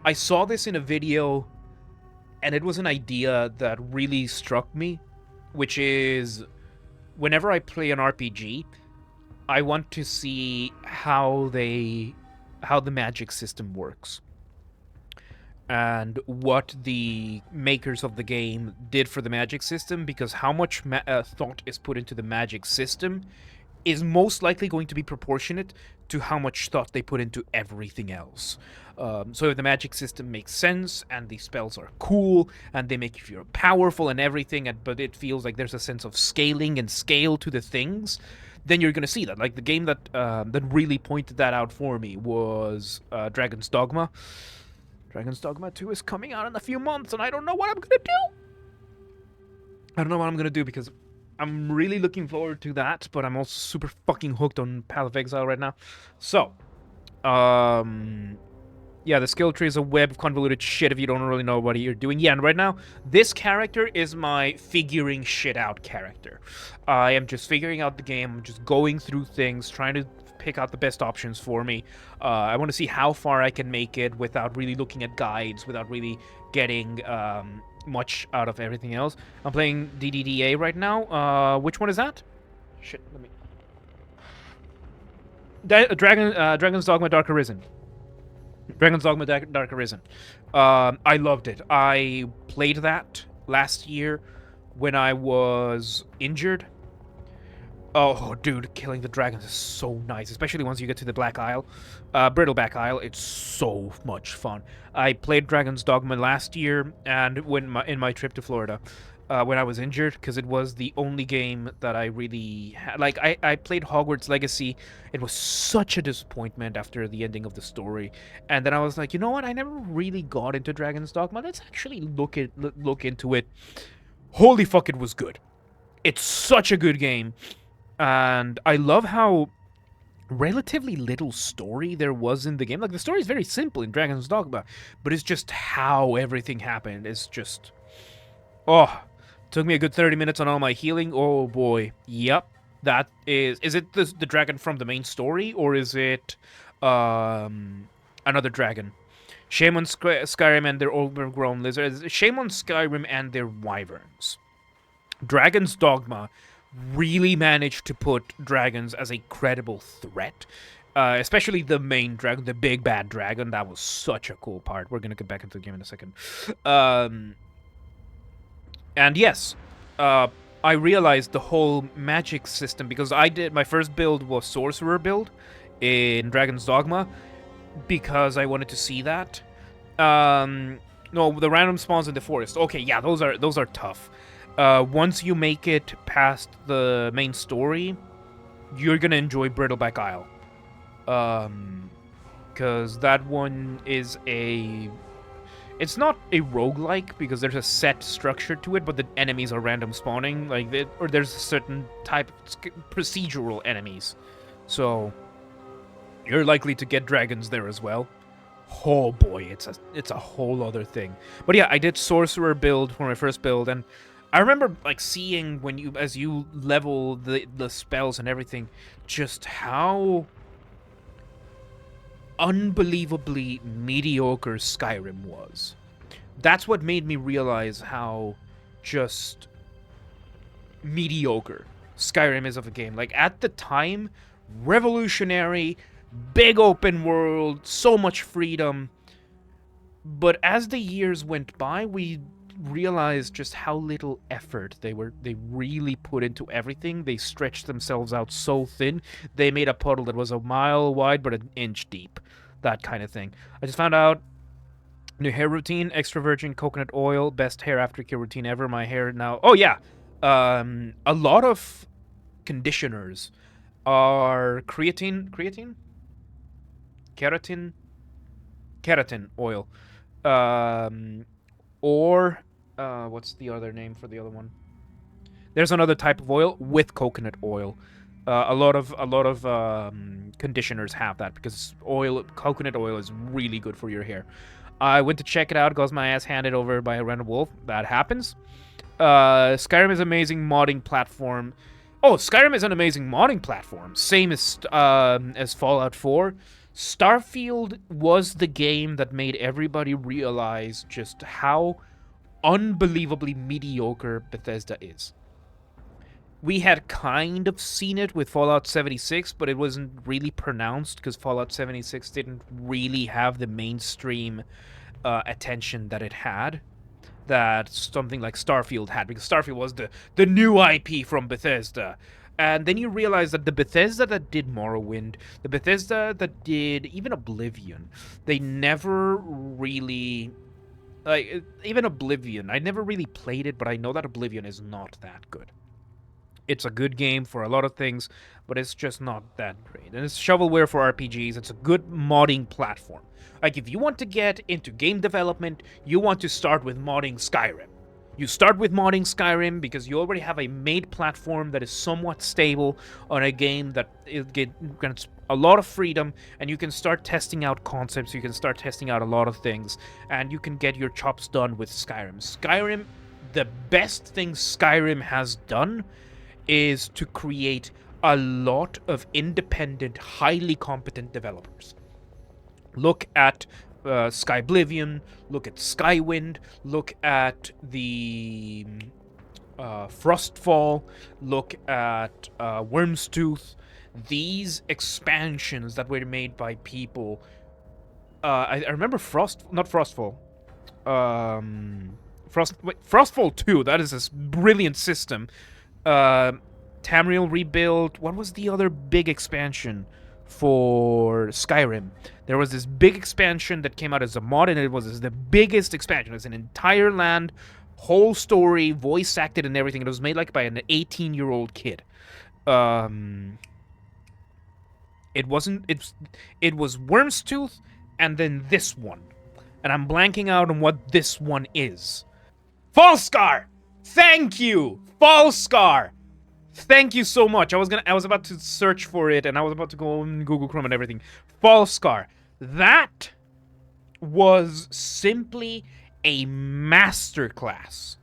I saw this in a video, and it was an idea that really struck me, which is whenever I play an RPG, I want to see how the magic system works and what the makers of the game did for the magic system, because how much thought is put into the magic system is most likely going to be proportionate to how much thought they put into everything else. So if the magic system makes sense and the spells are cool and they make you feel powerful and everything, but it feels like there's a sense of scaling and scale to the things, then you're going to see that. Like the game that really pointed that out for me was Dragon's Dogma. Dragon's Dogma 2 is coming out in a few months, and I don't know what I'm going to do. I don't know what I'm going to do because I'm really looking forward to that, but I'm also super fucking hooked on Path of Exile right now. So, yeah, the skill tree is a web of convoluted shit if you don't really know what you're doing. Yeah, and right now, this character is my figuring shit out character. I am just figuring out the game, I'm just going through things, trying to pick out the best options for me. I want to see how far I can make it without really looking at guides, without really getting much out of everything else. I'm playing DDDA right now. Which one is that? Shit, let me... Dragon's Dogma Dark Arisen. Dragon's Dogma Dark Arisen. I loved it. I played that last year when I was injured. Oh, dude, killing the dragons is so nice, especially once you get to the Black Isle. Brittleback Isle, it's so much fun. I played Dragon's Dogma last year, and in my trip to Florida, when I was injured, because it was the only game that I really had. Like, I played Hogwarts Legacy. It was such a disappointment after the ending of the story. And then I was like, you know what? I never really got into Dragon's Dogma. Let's actually look into it. Holy fuck, it was good. It's such a good game. And I love how relatively little story there was in the game. Like, the story is very simple in Dragon's Dogma, but it's just how everything happened. It's just... Oh, took me a good 30 minutes on all my healing. Oh, boy. Yep. That is... Is it the dragon from the main story, or is it another dragon? Shame on Skyrim and their overgrown lizards. Shame on Skyrim and their wyverns. Dragon's Dogma really managed to put dragons as a credible threat. Especially the main dragon, the big bad dragon. That was such a cool part. We're going to get back into the game in a second. And yes, I realized the whole magic system, because my first build was Sorcerer build in Dragon's Dogma, because I wanted to see that. No, the random spawns in the forest. Okay, yeah, those are tough. Once you make it past the main story, you're gonna enjoy Brittleback Isle. Because that one is it's not a roguelike, because there's a set structure to it, but the enemies are random spawning, or there's a certain type of procedural enemies. So, you're likely to get dragons there as well. Oh boy, it's a whole other thing. But yeah, I did Sorcerer build for my first build, and I remember like seeing as you level the spells and everything, just how unbelievably mediocre Skyrim was. That's what made me realize how just mediocre Skyrim is of a game. Like, at the time, revolutionary, big open world, so much freedom. But as the years went by, we realized just how little effort they really put into everything. They stretched themselves out so thin. They made a puddle that was a mile wide but an inch deep. That kind of thing. I just found out new hair routine, extra virgin coconut oil, best hair after care routine ever. My hair now... Oh yeah! A lot of conditioners are keratin oil. Or what's the other name for the other one? There's another type of oil with coconut oil. A lot of conditioners have that, because coconut oil is really good for your hair. I went to check it out, got my ass handed over by a random wolf. That happens. Skyrim is an amazing modding platform. Oh, Skyrim is an amazing modding platform. Same as Fallout 4. Starfield was the game that made everybody realize just how unbelievably mediocre Bethesda is. We had kind of seen it with Fallout 76, but it wasn't really pronounced because Fallout 76 didn't really have the mainstream attention that it had, that something like Starfield had, because Starfield was the new IP from Bethesda. And then you realize that the Bethesda that did Morrowind, the Bethesda that did even Oblivion, they never really... Like, even Oblivion, I never really played it, but I know that Oblivion is not that good. It's a good game for a lot of things, but it's just not that great. And it's shovelware for RPGs. It's a good modding platform. Like, if you want to get into game development, you want to start with modding Skyrim. You start with modding Skyrim because you already have a made platform that is somewhat stable on a game that grants a lot of freedom, and you can start testing out concepts, you can start testing out a lot of things, and you can get your chops done with Skyrim. Skyrim, the best thing Skyrim has done is to create a lot of independent, highly competent developers. Look at Skyblivion, look at Skywind, look at the Frostfall, look at Worm's Tooth. These expansions that were made by people... I remember Frostfall. Frostfall 2, that is a brilliant system. Tamriel Rebuild. What was the other big expansion for Skyrim? There was this big expansion that came out as a mod, and it was the biggest expansion. It was an entire land, whole story, voice acted and everything. It was made like by an 18-year-old kid. It was Worm's Tooth, and then this one. And I'm blanking out on what this one is. Falscar! Thank you! Falscar! Thank you so much. I was about to search for it, and I was about to go on Google Chrome and everything. Falscar. That was simply a masterclass.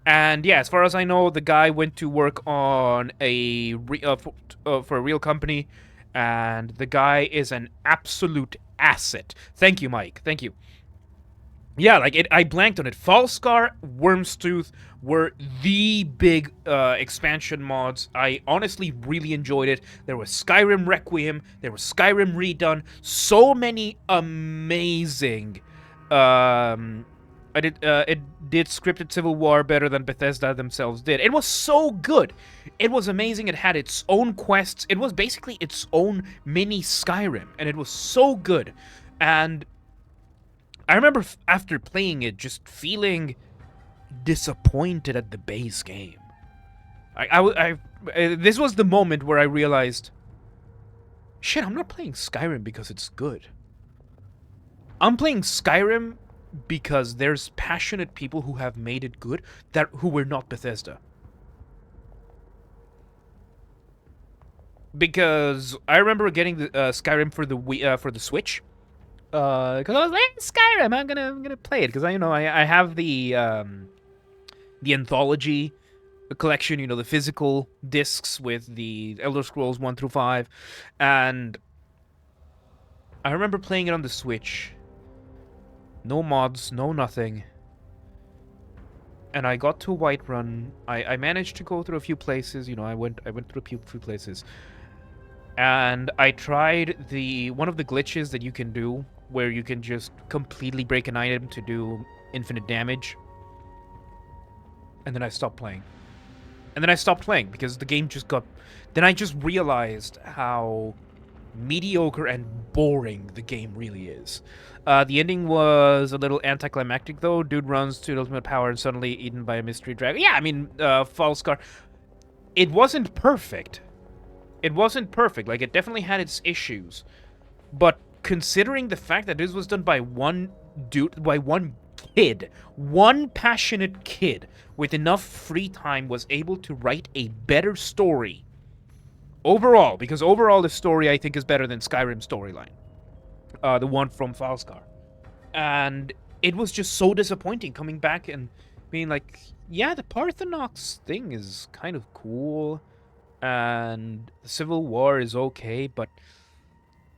And yeah, as far as I know, the guy went to work on for a real company, and the guy is an absolute asset. Thank you, Mike. Thank you. Yeah, I blanked on it. Falscar, Worm's Tooth were the big expansion mods. I honestly really enjoyed it. There was Skyrim Requiem. There was Skyrim Redone. So many amazing... it did scripted Civil War better than Bethesda themselves did. It was so good. It was amazing. It had its own quests. It was basically its own mini Skyrim. And it was so good. And... I remember after playing it just feeling disappointed at the base game. This was the moment where I realized, shit, I'm not playing Skyrim because it's good. I'm playing Skyrim because there's passionate people who have made it good who were not Bethesda. Because I remember getting the Skyrim for the Switch. Because I was like, Skyrim, I'm gonna play it because I have the anthology collection, the physical discs with the Elder Scrolls 1 through 5, and I remember playing it on the Switch. No mods, no nothing. And I got to Whiterun. I managed to go through a few places. I went through a few places, and I tried one of the glitches that you can do, where you can just completely break an item to do infinite damage. And then I stopped playing. Because the game just got... Then I just realized how mediocre and boring the game really is. The ending was a little anticlimactic, though. Dude runs to the ultimate power and suddenly eaten by a mystery dragon. Yeah, Falscar. It wasn't perfect. It definitely had its issues. But considering the fact that this was done by one kid, one passionate kid with enough free time was able to write a better story overall, because overall the story I think is better than Skyrim's storyline, the one from Falscar. And it was just so disappointing coming back and being like, yeah, the Parthenox thing is kind of cool, and the Civil War is okay, but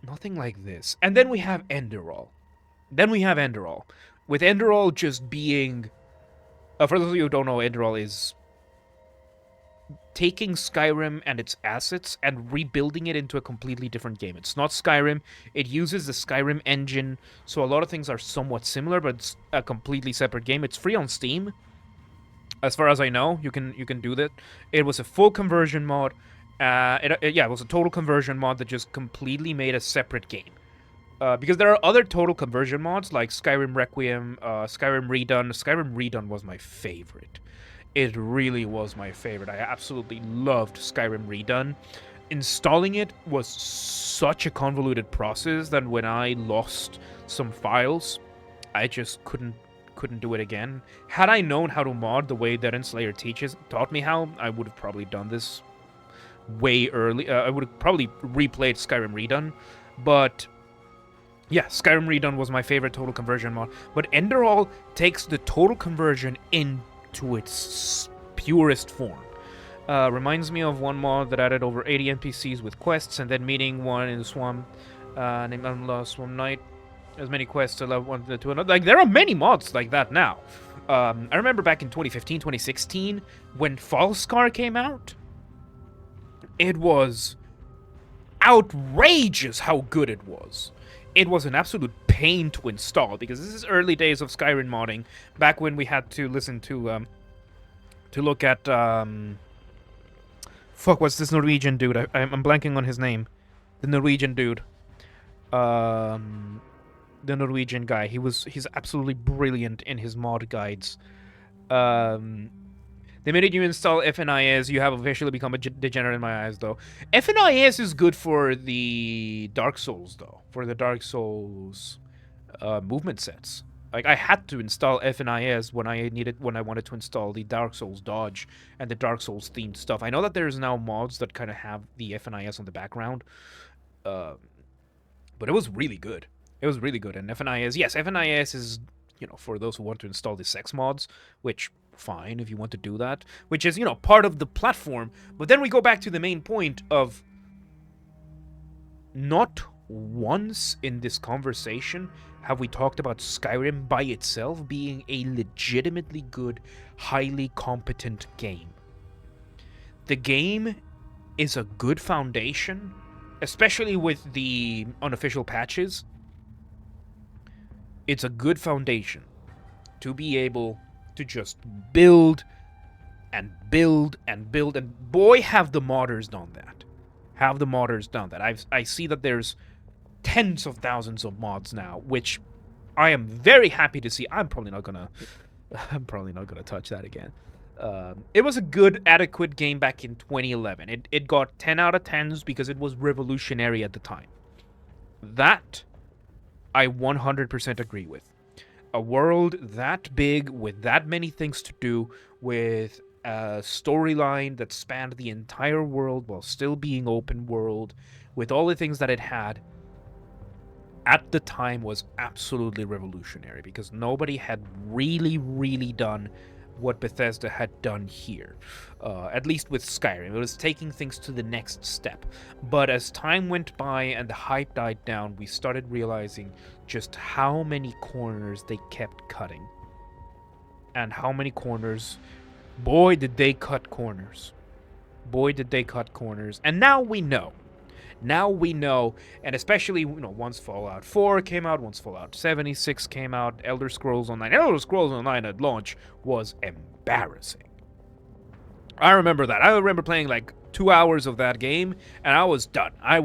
Nothing like this. And then we have Enderall. With Enderall just being... for those of you who don't know, Enderall is taking Skyrim and its assets and rebuilding it into a completely different game. It's not Skyrim. It uses the Skyrim engine, so a lot of things are somewhat similar, but it's a completely separate game. It's free on Steam. As far as I know, you can do that. It was a full conversion mod. It was a total conversion mod that just completely made a separate game. Because there are other total conversion mods like Skyrim Requiem, Skyrim Redone. Skyrim Redone was my favorite. It really was my favorite. I absolutely loved Skyrim Redone. Installing it was such a convoluted process that when I lost some files, I just couldn't do it again. Had I known how to mod the way that Enslayer taught me how, I would have probably done this way early. I would have probably replayed Skyrim Redone, but yeah, Skyrim Redone was my favorite total conversion mod. But Enderall takes the total conversion into its purest form. Reminds me of one mod that added over 80 NPCs with quests and then meeting one in the swamp named Unlost Swamp Knight. As many quests to love one to another. Like, there are many mods like that now. I remember back in 2015, 2016, when Falskar came out, it was outrageous how good it was. It was an absolute pain to install, because this is early days of Skyrim modding, back when we had to listen to look at, fuck, what's this Norwegian dude? I'm blanking on his name. The Norwegian dude. The Norwegian guy. He's absolutely brilliant in his mod guides. The minute you install FNIS, you have officially become a degenerate in my eyes, though. FNIS is good for the Dark Souls, though. For the Dark Souls movement sets. Like, I had to install FNIS when I wanted to install the Dark Souls dodge and the Dark Souls themed stuff. I know that there's now mods that kind of have the FNIS on the background, but it was really good. It was really good. And FNIS, yes, FNIS is, for those who want to install the sex mods, which, fine, if you want to do that, which is, part of the platform. But then we go back to the main point of not once in this conversation have we talked about Skyrim by itself being a legitimately good, highly competent game. The game is a good foundation, especially with the unofficial patches. It's a good foundation to be able to just build and build and build, and boy, have the modders done that. I see that there's tens of thousands of mods now, which I am very happy to see. I'm probably not gonna touch that again. It was a good, adequate game back in 2011. It got 10 out of 10s because it was revolutionary at the time. That I 100% agree with. A world that big, with that many things to do, with a storyline that spanned the entire world while still being open world, with all the things that it had, at the time was absolutely revolutionary, because nobody had really done what Bethesda had done here. At least with Skyrim. It was taking things to the next step. But as time went by and the hype died down, we started realizing just how many corners they kept cutting. And how many corners... Boy, did they cut corners. And now we know. And especially, once Fallout 4 came out, once Fallout 76 came out, Elder Scrolls Online. Elder Scrolls Online at launch was embarrassing. I remember that. I remember playing like 2 hours of that game, and I was done. I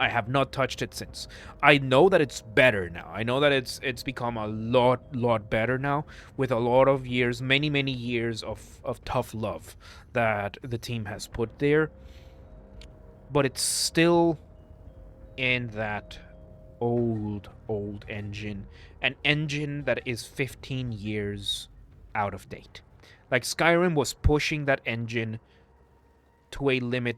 have not touched it since. I know that it's better now. I know that it's become a lot better now, with a lot of years, many years of tough love that the team has put there. But it's still in that old engine. An engine that is 15 years out of date. Like, Skyrim was pushing that engine to a limit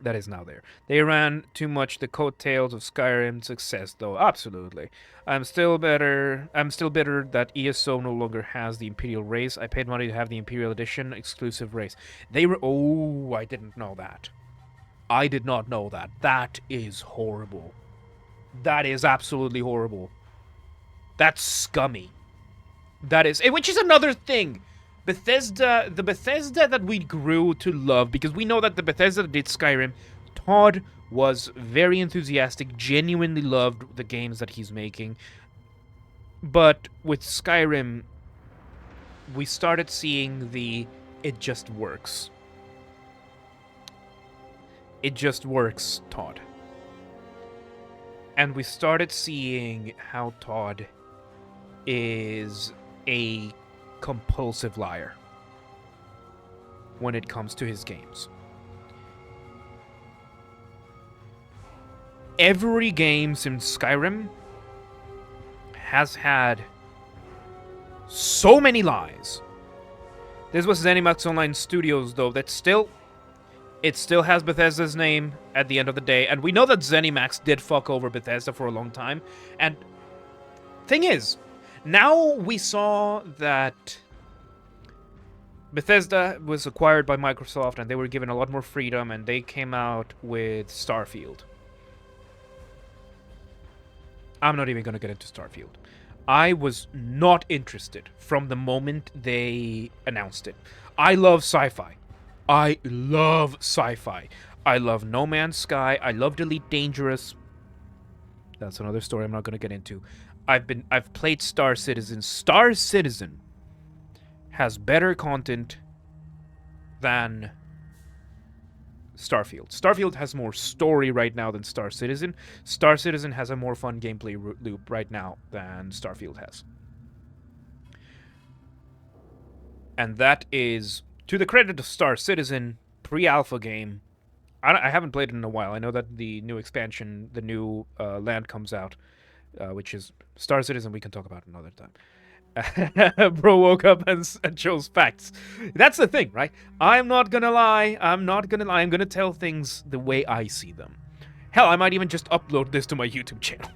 that is now there. They ran too much the coattails of Skyrim's success, though. Absolutely. I'm still bitter that ESO no longer has the Imperial race. I paid money to have the Imperial Edition exclusive race. I didn't know that. I did not know that. That is horrible. That is absolutely horrible. That's scummy. That is, which is another thing. Bethesda, the Bethesda that we grew to love, because we know that the Bethesda that did Skyrim, Todd was very enthusiastic, genuinely loved the games that he's making. But with Skyrim, we started seeing it just works. It just works, Todd. And we started seeing how Todd is a compulsive liar when it comes to his games. Every game since Skyrim has had so many lies. This was ZeniMax Online Studios, though, that still has Bethesda's name at the end of the day, and we know that ZeniMax did fuck over Bethesda for a long time. And thing is, now we saw that Bethesda was acquired by Microsoft, and they were given a lot more freedom, and they came out with Starfield. I'm not even going to get into Starfield. I was not interested from the moment they announced it. I love sci-fi. I love sci-fi. I love No Man's Sky. I love Elite Dangerous. That's another story I'm not going to get into. I've played Star Citizen. Star Citizen has better content than Starfield. Starfield has more story right now than Star Citizen. Star Citizen has a more fun gameplay loop right now than Starfield has. And that is to the credit of Star Citizen, pre-alpha game. I haven't played it in a while. I know that the new expansion, the new land comes out, which is Star Citizen. We can talk about another time. Bro woke up and chose facts. That's the thing, right? I'm not gonna lie. I'm gonna tell things the way I see them. Hell, I might even just upload this to my YouTube channel.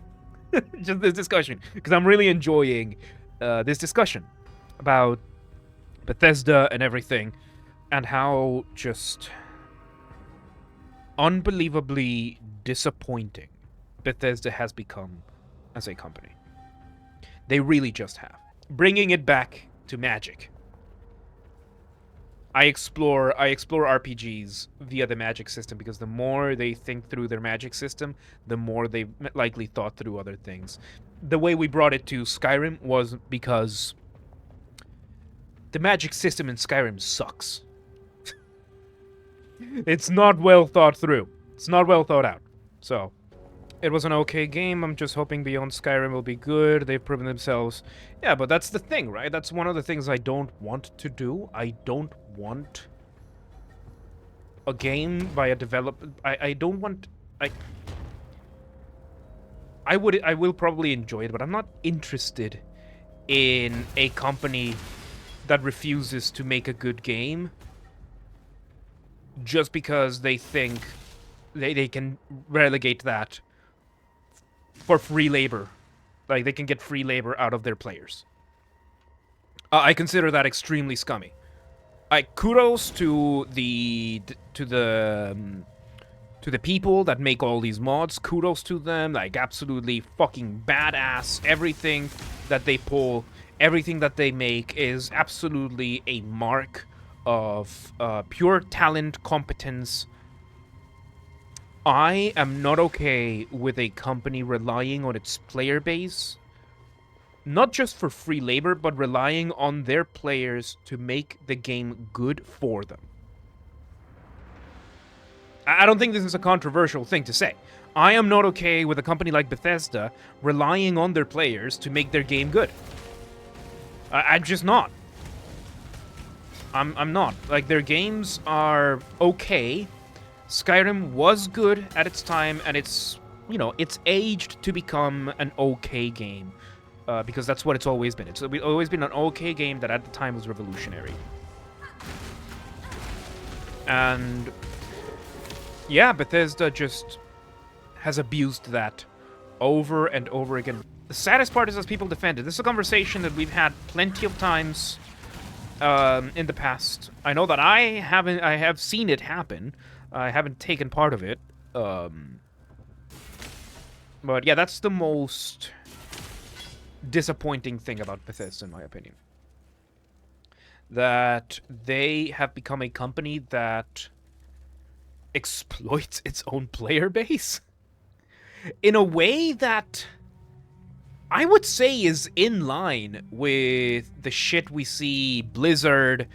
Just this discussion. Because I'm really enjoying this discussion about Bethesda and everything. And how just unbelievably disappointing Bethesda has become as a company. They really just have. Bringing it back to magic. I explore RPGs via the magic system because the more they think through their magic system, the more they've likely thought through other things. The way we brought it to Skyrim was because the magic system in Skyrim sucks. It's not well thought through. It's not well thought out. So, it was an okay game. I'm just hoping Beyond Skyrim will be good. They've proven themselves. Yeah, but that's the thing, right? That's one of the things I don't want to do. I don't want a game by a developer. I don't want... I will probably enjoy it, but I'm not interested in a company that refuses to make a good game just because they think they can relegate that for free labor. Like, they can get free labor out of their players. I consider that extremely scummy. Kudos to the people that make all these mods. Kudos to them. Like, absolutely fucking badass. Everything that they pull, everything that they make is absolutely a mark of pure talent, competence. I am not okay with a company relying on its player base, not just for free labor, but relying on their players to make the game good for them. I don't think this is a controversial thing to say. I am not okay with a company like Bethesda relying on their players to make their game good. I'm just not. I'm not. Like, their games are okay. Skyrim was good at its time, and it's aged to become an okay game. Because that's what it's always been. It's always been an okay game that at the time was revolutionary. And yeah, Bethesda just has abused that over and over again. The saddest part is as people defend it. This is a conversation that we've had plenty of times in the past. I know that I have seen it happen. I haven't taken part of it. But yeah, that's the most disappointing thing about Bethesda, in my opinion. That they have become a company that exploits its own player base in a way that I would say is in line with the shit we see Blizzard,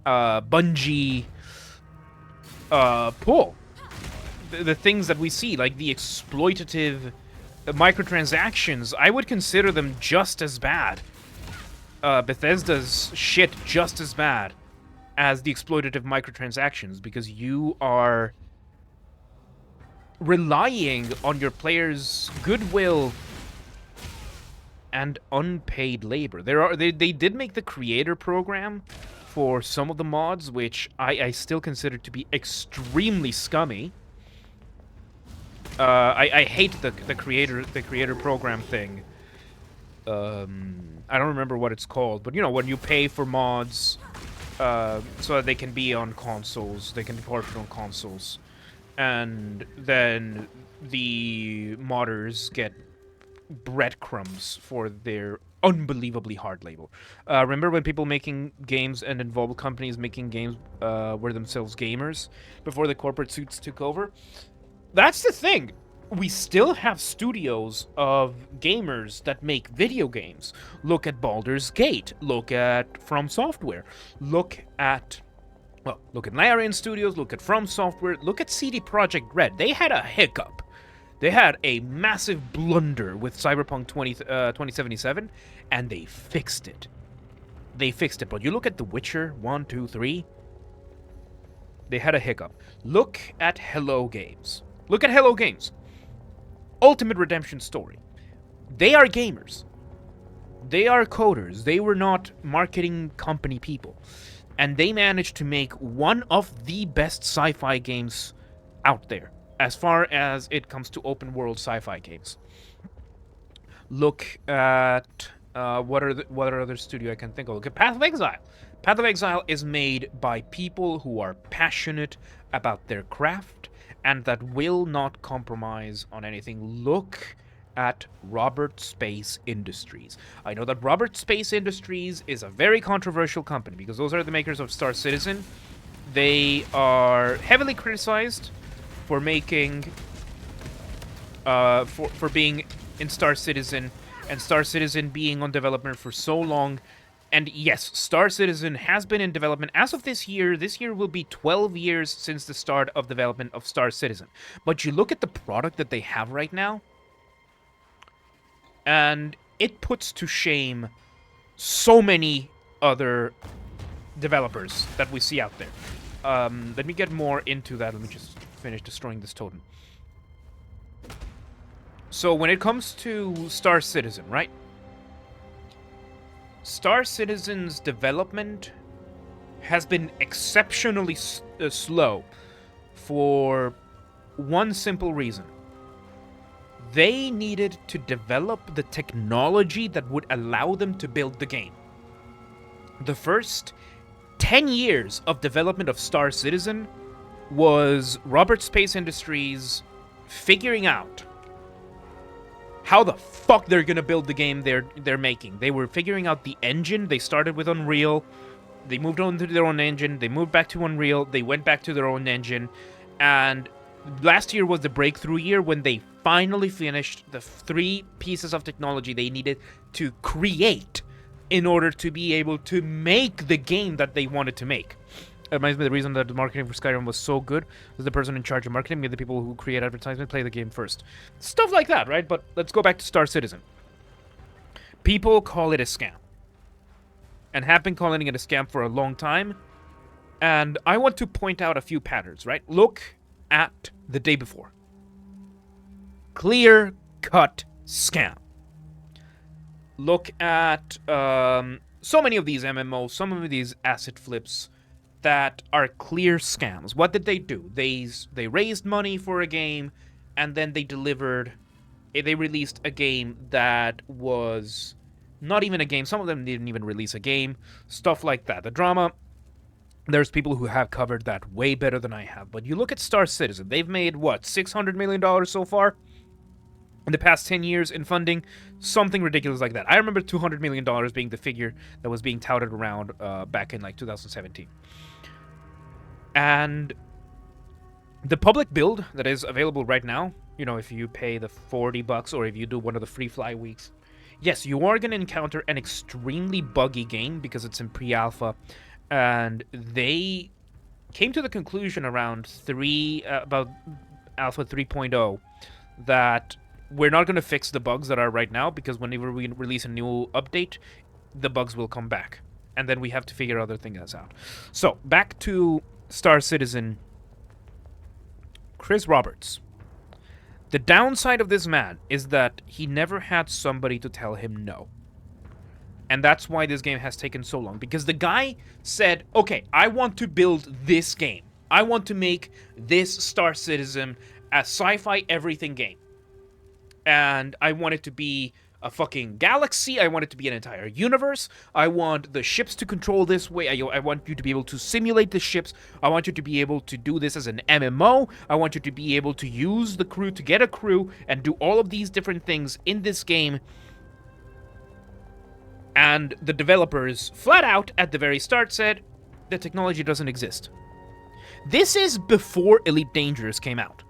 Bungie, pull. The things that we see, like the exploitative microtransactions, I would consider them just as bad. Bethesda's shit just as bad as the exploitative microtransactions, because you are relying on your players' goodwill and unpaid labor. They did make the creator program for some of the mods, which I still consider to be extremely scummy. I hate the creator program thing. I don't remember what it's called, but you know, when you pay for mods so that they can be on consoles, they can be ported on consoles, and then the modders get breadcrumbs for their unbelievably hard labor. Remember when people making games and involved companies making games were themselves gamers before the corporate suits took over? That's the thing. We still have studios of gamers that make video games. Look at Baldur's Gate. Look at From Software. Look at Larian Studios. Look at From Software. Look at CD Projekt Red. They had a hiccup. They had a massive blunder with Cyberpunk 2077, and they fixed it. But you look at The Witcher 1, 2, 3, they had a hiccup. Look at Hello Games. Ultimate Redemption Story. They are gamers. They are coders. They were not marketing company people. And they managed to make one of the best sci-fi games out there, as far as it comes to open world sci-fi games. Look at what other studio I can think of. Look at Path of Exile. Path of Exile is made by people who are passionate about their craft and that will not compromise on anything. Look at Robert Space Industries. I know that Robert Space Industries is a very controversial company because those are the makers of Star Citizen. They are heavily criticized for making for being in Star Citizen, and Star Citizen being on development for so long. And yes, Star Citizen has been in development as of this year. This year will be 12 years since the start of development of Star Citizen. But you look at the product that they have right now, and it puts to shame so many other developers that we see out there. Let me get more into that. Let me just finish destroying this totem. So when it comes to Star Citizen, right? Star Citizen's development has been exceptionally slow for one simple reason. They needed to develop the technology that would allow them to build the game. The first 10 years of development of Star Citizen was Robert Space Industries figuring out how the fuck they're gonna build the game they're making. They were figuring out the engine. They started with Unreal. They moved on to their own engine. They moved back to Unreal. They went back to their own engine. And last year was the breakthrough year when they finally finished the 3 pieces of technology they needed to create in order to be able to make the game that they wanted to make. It reminds me of the reason that the marketing for Skyrim was so good was the person in charge of marketing made the people who create advertisement play the game first. Stuff like that, right? But let's go back to Star Citizen. People call it a scam. And have been calling it a scam for a long time. And I want to point out a few patterns, right? Look at the day before. Clear-cut scam. Look at so many of these MMOs, some of these asset flips that are clear scams. What did they do? They raised money for a game, and then they released a game that was not even a game. Some of them didn't even release a game. Stuff like that. The drama There's people who have covered that way better than I have. But you look at Star Citizen, they've made, what, $600 million so far? In the past 10 years in funding, something ridiculous like that. I remember $200 million being the figure that was being touted around back in like 2017. And the public build that is available right now, you know, if you pay the $40 or if you do one of the free fly weeks, yes, you are going to encounter an extremely buggy game because it's in pre-alpha, and they came to the conclusion around about Alpha 3.0 that we're not going to fix the bugs that are right now, because whenever we release a new update, the bugs will come back, and then we have to figure other things out. So, back to Star Citizen. Chris Roberts. The downside of this man is that he never had somebody to tell him no. And that's why this game has taken so long. Because the guy said, okay, I want to build this game. I want to make this Star Citizen a sci-fi everything game. And I want it to be a fucking galaxy. I want it to be an entire universe. I want the ships to control this way. I want you to be able to simulate the ships. I want you to be able to do this as an MMO. I want you to be able to use the crew to get a crew and do all of these different things in this game. And the developers flat out at the very start said, the technology doesn't exist. This is before Elite Dangerous came out.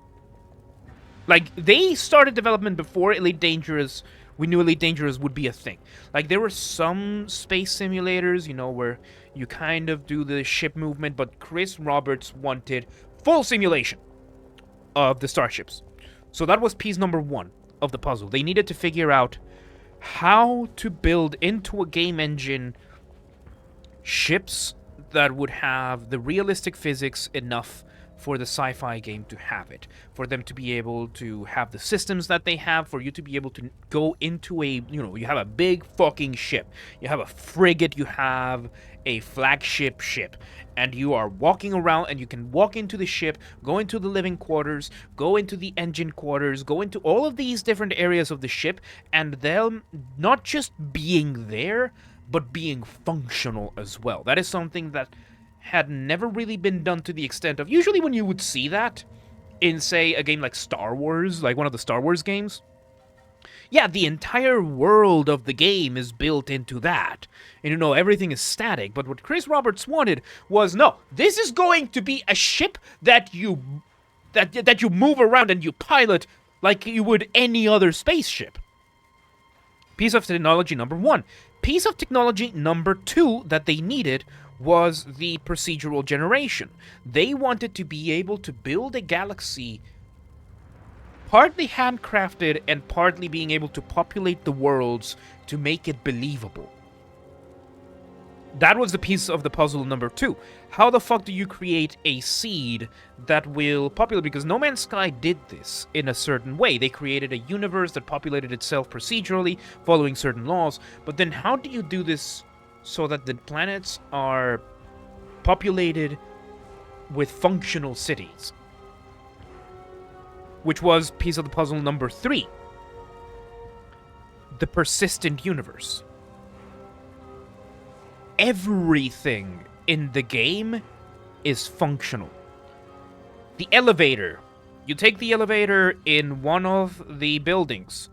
Like, they started development before Elite Dangerous. We knew Elite Dangerous would be a thing. Like, there were some space simulators, you know, where you kind of do the ship movement, but Chris Roberts wanted full simulation of the starships. So that was piece number one of the puzzle. They needed to figure out how to build into a game engine ships that would have the realistic physics enough for the sci-fi game to have it, for them to be able to have the systems that they have, for you to be able to go into a, you know, you have a big fucking ship, you have a frigate, you have a flagship ship, and you are walking around, and you can walk into the ship, go into the living quarters, go into the engine quarters, go into all of these different areas of the ship, and them not just being there, but being functional as well. That is something that had never really been done to the extent of... Usually when you would see that in, say, a game like Star Wars, like one of the Star Wars games, yeah, the entire world of the game is built into that. And, you know, everything is static. But what Chris Roberts wanted was, no, this is going to be a ship that you move around and you pilot like you would any other spaceship. Piece of technology number one. Piece of technology number two that they needed was the procedural generation. They wanted to be able to build a galaxy partly handcrafted and partly being able to populate the worlds to make it believable. That was the piece of the puzzle number two. How the fuck do you create a seed that will populate? Because No Man's Sky did this in a certain way. They created a universe that populated itself procedurally, following certain laws. But then how do you do this so that the planets are populated with functional cities? Which was piece of the puzzle number three. The persistent universe. Everything in the game is functional. The elevator. You take the elevator in one of the buildings.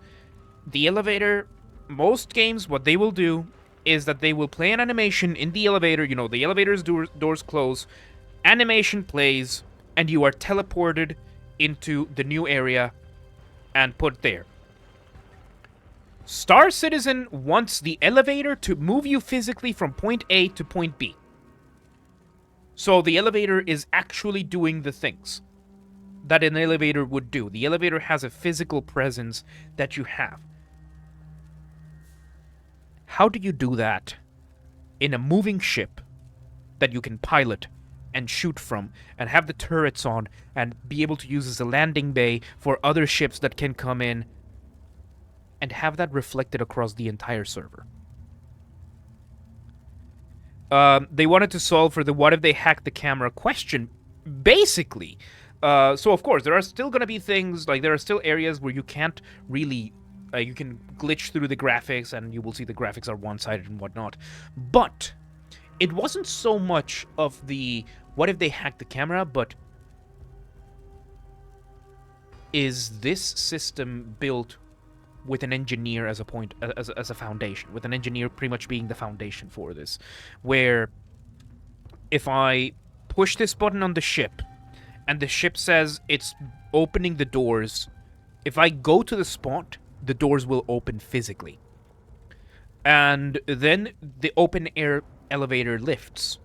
The elevator, most games, what they will do is that they will play an animation in the elevator. You know, the elevator's doors close, animation plays, and you are teleported into the new area and put there. Star Citizen wants the elevator to move you physically from point A to point B. So the elevator is actually doing the things that an elevator would do. The elevator has a physical presence that you have. How do you do that in a moving ship that you can pilot and shoot from and have the turrets on and be able to use as a landing bay for other ships that can come in and have that reflected across the entire server? They wanted to solve for the what if they hack the camera question, basically. So, of course, there are still going to be things, like there are still areas where you can't really... you can glitch through the graphics and you will see the graphics are one-sided and whatnot. But it wasn't so much of the what if they hacked the camera, but is this system built with an engineer as a point, as a foundation, with an engineer pretty much being the foundation for this, where if I push this button on the ship and the ship says it's opening the doors, if I go to the spot, the doors will open physically. And then the open air elevator lifts.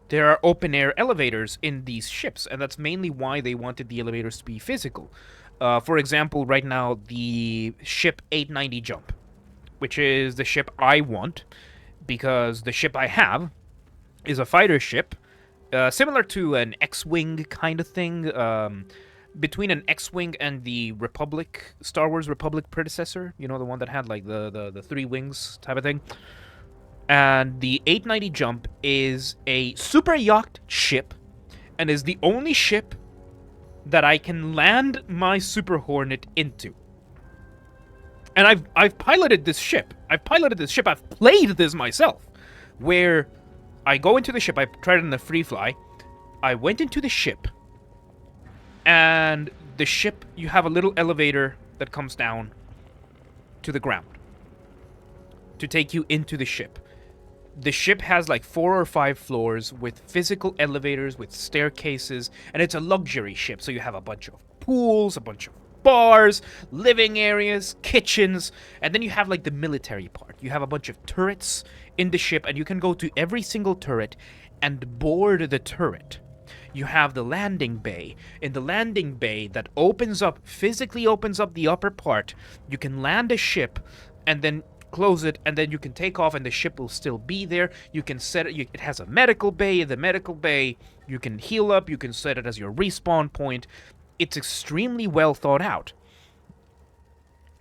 There are open air elevators in these ships, and that's mainly why they wanted the elevators to be physical. For example, right now, the ship 890 Jump, which is the ship I want, because the ship I have is a fighter ship, similar to an X-Wing kind of thing, between an X-Wing and the Republic, Star Wars Republic predecessor, you know, the one that had, like, the three wings type of thing. And the 890 Jump is a super yacht ship, and is the only ship that I can land my Super Hornet into. And I've piloted this ship. I've played this myself, where I go into the ship, I tried it in the free fly, I went into the ship, and the ship, you have a little elevator that comes down to the ground to take you into the ship. The ship has like 4 or 5 floors with physical elevators, with staircases, and it's a luxury ship, so you have a bunch of pools, a bunch of bars, living areas, kitchens, and then you have like the military part. You have a bunch of turrets in the ship, and you can go to every single turret and board the turret. You have the landing bay. In the landing bay that physically opens up the upper part, you can land a ship and then close it, and then you can take off and the ship will still be there. You can set it, it has a medical bay. In the medical bay, you can heal up, you can set it as your respawn point. It's extremely well thought out.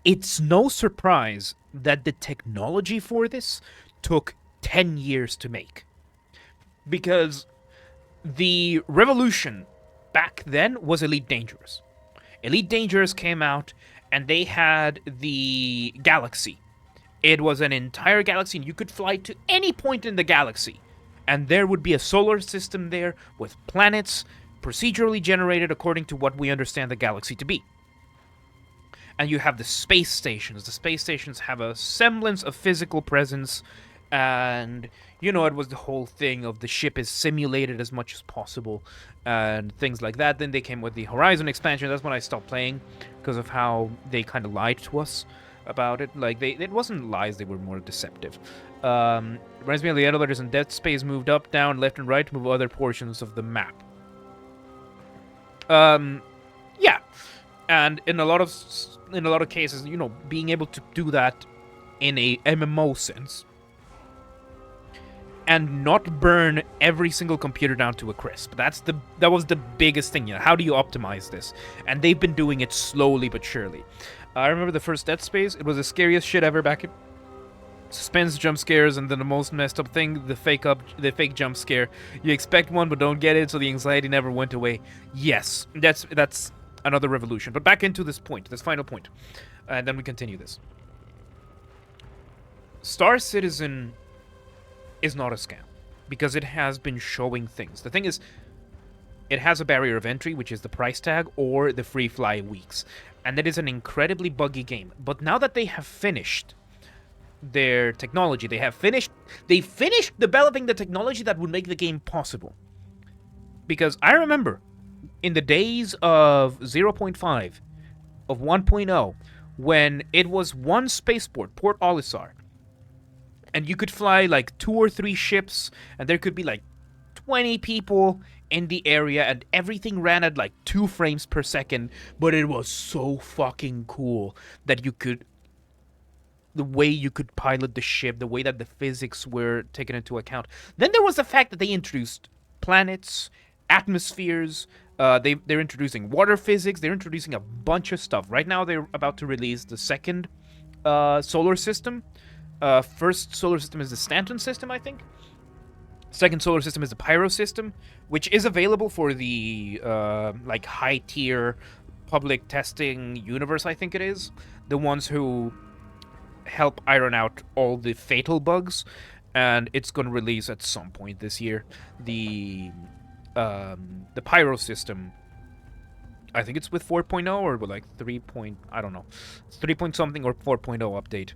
It's no surprise that the technology for this took 10 years to make. Because the revolution back then was Elite Dangerous. Elite Dangerous came out, and they had the galaxy. It was an entire galaxy, and you could fly to any point in the galaxy. And there would be a solar system there with planets procedurally generated according to what we understand the galaxy to be. And you have the space stations. The space stations have a semblance of physical presence, and, you know, it was the whole thing of the ship is simulated as much as possible, and things like that. Then they came with the Horizon expansion. That's when I stopped playing, because of how they kind of lied to us about it. Like, it wasn't lies, they were more deceptive. Reminds me of the elevators in Dead Space moved up, down, left, and right to move other portions of the map. Yeah. And in a lot of cases, you know, being able to do that in a MMO sense and not burn every single computer down to a crisp. That was the biggest thing. You know, how do you optimize this? And they've been doing it slowly but surely. I remember the first Dead Space. It was the scariest shit ever back in suspense jump scares, and then the most messed up thing, the fake jump scare. You expect one but don't get it, so the anxiety never went away. Yes, that's another revolution. But back into this final point, and then we continue this. Star Citizen is not a scam, because it has been showing things. The thing is, it has a barrier of entry, which is the price tag or the free fly weeks. And it is an incredibly buggy game. But now that they have finished their technology, they finished developing the technology that would make the game possible. Because I remember in the days of 0.5, of 1.0, when it was one spaceport, Port Olisar, and you could fly like 2 or 3 ships, and there could be like 20 people in the area, and everything ran at like 2 frames per second, but it was so fucking cool that the way you could pilot the ship, the way that the physics were taken into account. Then there was the fact that they introduced planets, atmospheres, they're introducing water physics, they're introducing a bunch of stuff. Right now they're about to release the second solar system. First solar system is the Stanton system, I think. Second solar system is the Pyro system, which is available for the like high-tier public testing universe, I think it is. The ones who help iron out all the fatal bugs. and it's going to release at some point this year. The pyro system, I think it's with 4.0 or with like 3. I don't know. It's 3 point something or 4.0 update.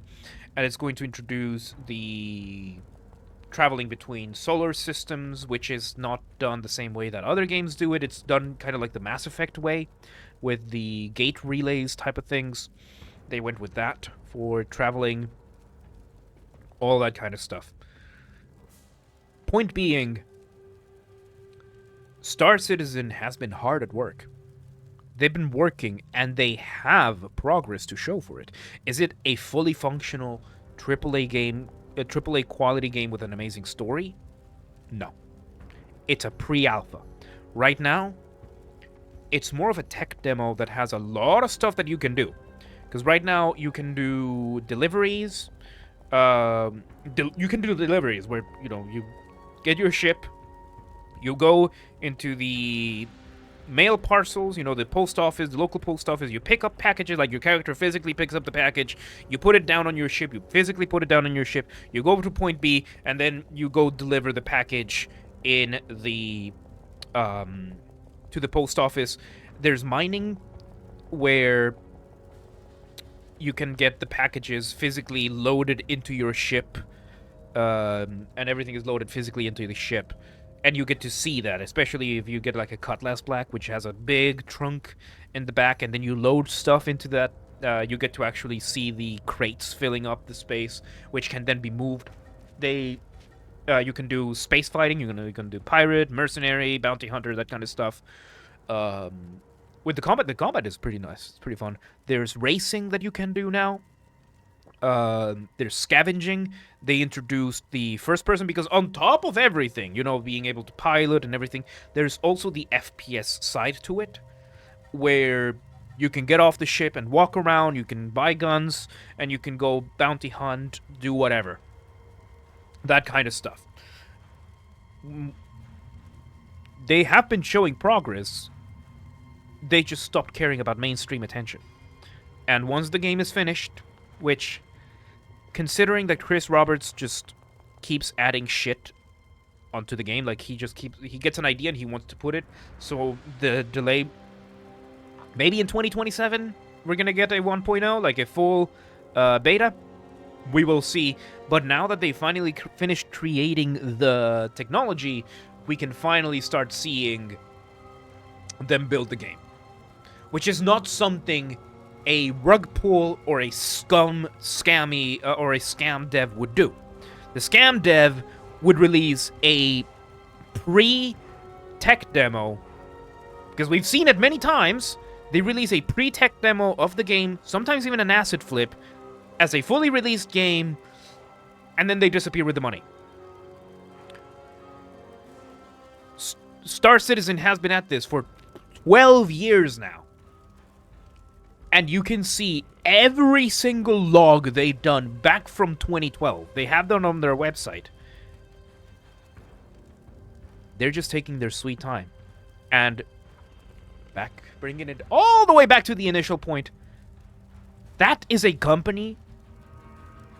And it's going to introduce the traveling between solar systems, which is not done the same way that other games do it. It's done kind of like the Mass Effect way, with the gate relays type of things. They went with that for traveling, all that kind of stuff. Point being, Star Citizen has been hard at work. They've been working, and they have progress to show for it. Is it a fully functional AAA game, a AAA quality game with an amazing story? No. It's a pre-alpha. Right now, it's more of a tech demo that has a lot of stuff that you can do. Because right now, you can do deliveries. You can do deliveries where, you get your ship, you go into the mail parcels, the post office, the local post office, you pick up packages, like your character physically picks up the package, you put it down on your ship, you physically put it down on your ship, you go over to point B, and then you go deliver the package in the, to the post office. There's mining, where you can get the packages physically loaded into your ship, and everything is loaded physically into the ship. And you get to see that, especially if you get like a Cutlass Black, which has a big trunk in the back, and then you load stuff into that. You get to actually see the crates filling up the space, which can then be moved. You can do space fighting. You can do pirate, mercenary, bounty hunter, that kind of stuff. With the combat is pretty nice. It's pretty fun. There's racing that you can do now. There's scavenging. They introduced the first person, because on top of everything, being able to pilot and everything, there's also the FPS side to it, where you can get off the ship and walk around, you can buy guns, and you can go bounty hunt, do whatever. That kind of stuff. They have been showing progress. They just stopped caring about mainstream attention. And once the game is finished, which, considering that Chris Roberts just keeps adding shit onto the game, like he gets an idea and he wants to put it, so the delay, maybe in 2027 we're gonna get a 1.0, like a full beta. We will see. But now that they finally finished creating the technology, we can finally start seeing them build the game, which is not something a rug pull or a scammy or a scam dev would do. The scam dev would release a pre-tech demo, because we've seen it many times. They release a pre-tech demo of the game, sometimes even an asset flip, as a fully released game, and then they disappear with the money. Star Citizen has been at this for 12 years now. And you can see every single log they've done back from 2012. They have them on their website. They're just taking their sweet time. And bringing it all the way back to the initial point. That is a company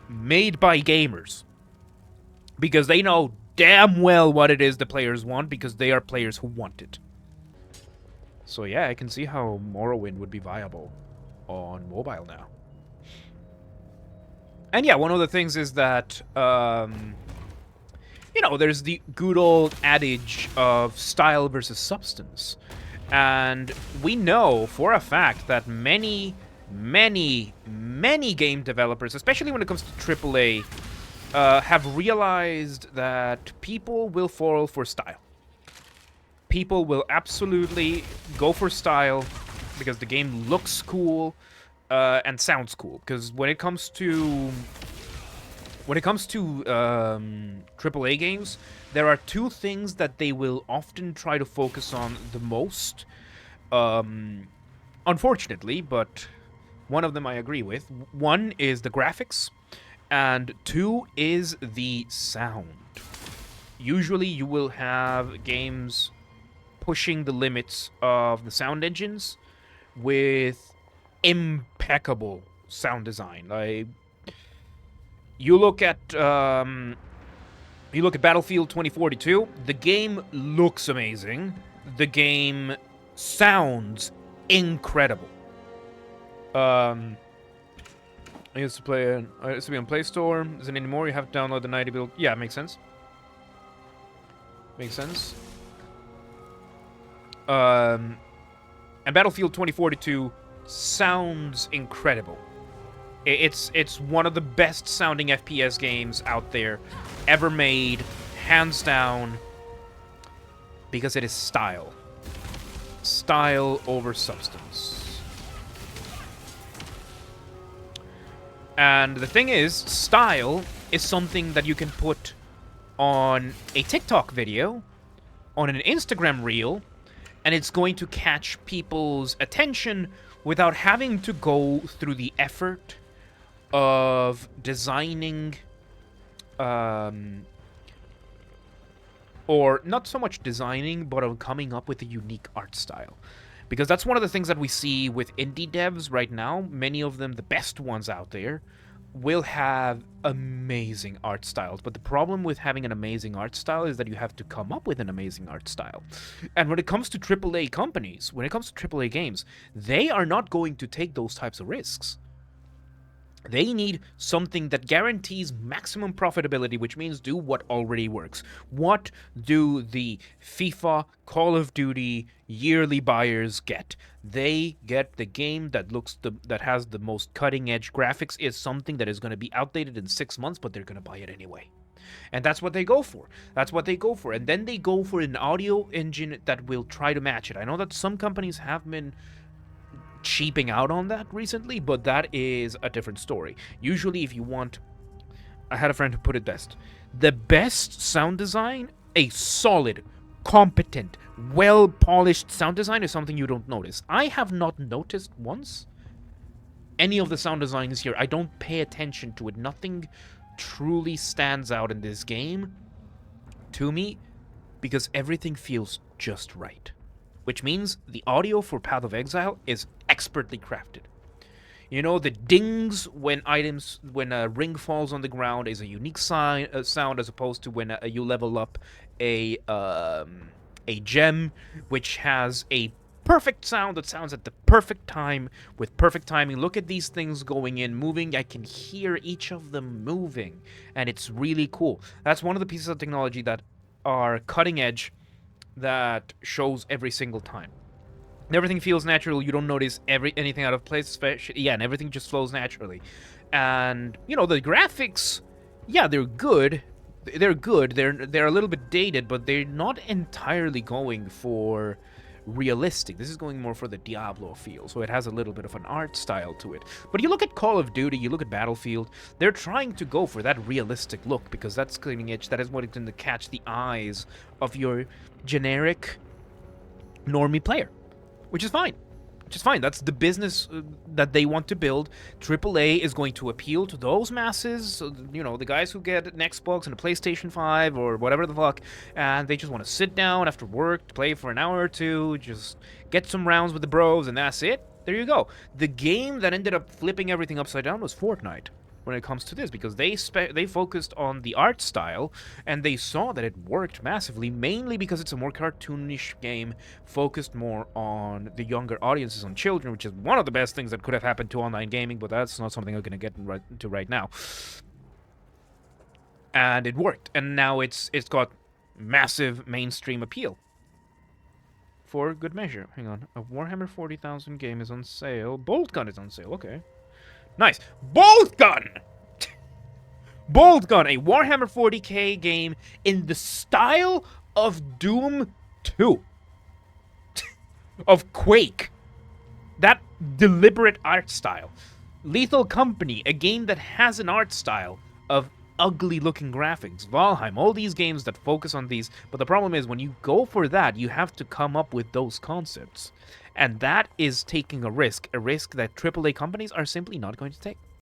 made by gamers. Because they know damn well what it is the players want, because they are players who want it. So yeah, I can see how Morrowind would be viable on mobile now. And yeah, one of the things is that, there's the good old adage of style versus substance. And we know for a fact that many game developers, especially when it comes to AAA, have realized that people will fall for style. People will absolutely go for style because the game looks cool and sounds cool. Because when it comes to AAA games, there are two things that they will often try to focus on the most. Unfortunately, but one of them I agree with. One is the graphics, and two is the sound. Usually you will have games pushing the limits of the sound engines with impeccable sound design. Like, you look at You look at Battlefield 2042, the game looks amazing. The game sounds incredible. I used to be on Play Store. Isn't anymore. You have to download the 90 build. Yeah, makes sense. Makes sense. And Battlefield 2042 sounds incredible. It's one of the best sounding FPS games out there ever made, hands down, because it is style. Style over substance. And the thing is, style is something that you can put on a TikTok video, on an Instagram reel, and it's going to catch people's attention without having to go through the effort of designing, or not so much designing, but of coming up with a unique art style. Because that's one of the things that we see with indie devs right now. Many of them, the best ones out there, will have amazing art styles. But the problem with having an amazing art style is that you have to come up with an amazing art style. And when it comes to AAA companies, when it comes to AAA games, they are not going to take those types of risks. They need something that guarantees maximum profitability, which means do what already works. What do the FIFA, Call of Duty yearly buyers get? They get the game that has the most cutting-edge graphics, is something that is going to be outdated in 6 months, but they're going to buy it anyway. And that's what they go for. That's what they go for. And then they go for an audio engine that will try to match it. I know that some companies have been cheaping out on that recently, but that is a different story. Usually, if you want, I had a friend who put it best, the best sound design, a solid, competent, well-polished sound design, is something you don't notice. I have not noticed once any of the sound designs here. I don't pay attention to it. Nothing truly stands out in this game to me because everything feels just right. Which means the audio for Path of Exile is expertly crafted. You know, the dings when a ring falls on the ground is a unique sound as opposed to when you level up a gem, which has a perfect sound that sounds at the perfect time with perfect timing. Look at these things going in, moving. I can hear each of them moving, and it's really cool. That's one of the pieces of technology that are cutting edge, that shows every single time. Everything feels natural. You don't notice anything out of place. Yeah, and everything just flows naturally. And you know, the graphics, yeah, they're good. They're good. They're a little bit dated, but they're not entirely going for realistic. This is going more for the Diablo feel, so it has a little bit of an art style to it. But you look at Call of Duty, you look at Battlefield, they're trying to go for that realistic look because that's cutting edge. That is what is going to catch the eyes of your generic normie player, which is fine. Which is fine. That's the business that they want to build. AAA is going to appeal to those masses, you know, the guys who get an Xbox and a PlayStation 5 or whatever the fuck, and they just want to sit down after work to play for an hour or two, just get some rounds with the bros, and that's it. There you go. The game that ended up flipping everything upside down was Fortnite when it comes to this, because they focused on the art style, and they saw that it worked massively, mainly because it's a more cartoonish game, focused more on the younger audiences, on children, which is one of the best things that could have happened to online gaming, but that's not something I'm going to get into right now. And it worked, and now it's got massive mainstream appeal. For good measure. Hang on. A Warhammer 40,000 game is on sale. Bolt Gun is on sale. Okay. Nice. Bolt Gun! Bolt Gun, a Warhammer 40k game in the style of Doom 2. Of Quake. That deliberate art style. Lethal Company, a game that has an art style of ugly-looking graphics. Valheim, all these games that focus on these. But the problem is, when you go for that, you have to come up with those concepts. And that is taking a risk that AAA companies are simply not going to take.